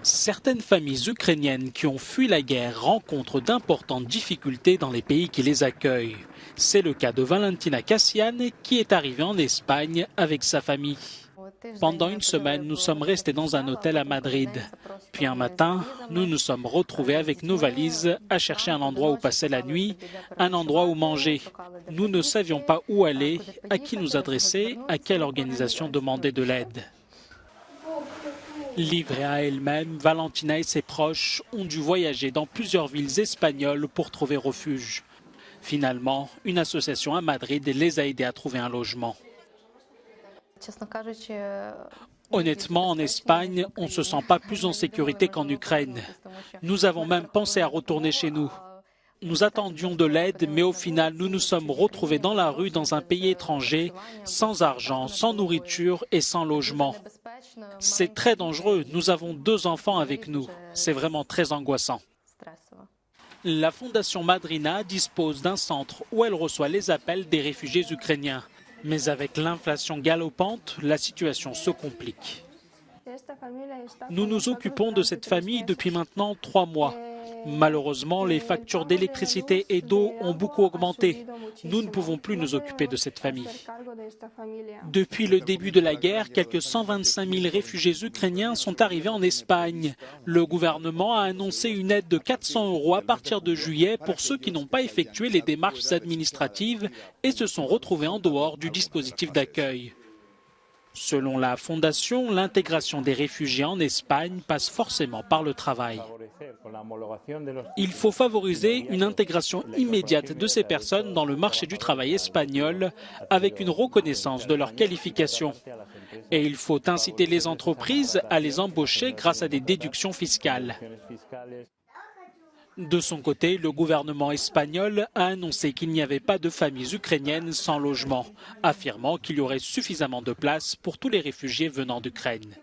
Certaines familles ukrainiennes qui ont fui la guerre rencontrent d'importantes difficultés dans les pays qui les accueillent. C'est le cas de Valentina Cassian qui est arrivée en Espagne avec sa famille. Pendant une semaine, nous sommes restés dans un hôtel à Madrid. Puis un matin, nous nous sommes retrouvés avec nos valises à chercher un endroit où passer la nuit, un endroit où manger. Nous ne savions pas où aller, à qui nous adresser, à quelle organisation demander de l'aide. Livrée à elle-même, Valentina et ses proches ont dû voyager dans plusieurs villes espagnoles pour trouver refuge. Finalement, une association à Madrid les a aidés à trouver un logement. Honnêtement, en Espagne, on ne se sent pas plus en sécurité qu'en Ukraine. Nous avons même pensé à retourner chez nous. Nous attendions de l'aide, mais au final, nous nous sommes retrouvés dans la rue dans un pays étranger, sans argent, sans nourriture et sans logement. C'est très dangereux. Nous avons 2 enfants avec nous. C'est vraiment très angoissant. La Fondation Madrina dispose d'un centre où elle reçoit les appels des réfugiés ukrainiens. Mais avec l'inflation galopante, la situation se complique. Nous nous occupons de cette famille depuis maintenant 3 mois. Malheureusement, les factures d'électricité et d'eau ont beaucoup augmenté. Nous ne pouvons plus nous occuper de cette famille. Depuis le début de la guerre, quelques 125 000 réfugiés ukrainiens sont arrivés en Espagne. Le gouvernement a annoncé une aide de 400 € à partir de juillet pour ceux qui n'ont pas effectué les démarches administratives et se sont retrouvés en dehors du dispositif d'accueil. Selon la Fondation, l'intégration des réfugiés en Espagne passe forcément par le travail. Il faut favoriser une intégration immédiate de ces personnes dans le marché du travail espagnol avec une reconnaissance de leurs qualifications. Et il faut inciter les entreprises à les embaucher grâce à des déductions fiscales. De son côté, le gouvernement espagnol a annoncé qu'il n'y avait pas de familles ukrainiennes sans logement, affirmant qu'il y aurait suffisamment de place pour tous les réfugiés venant d'Ukraine.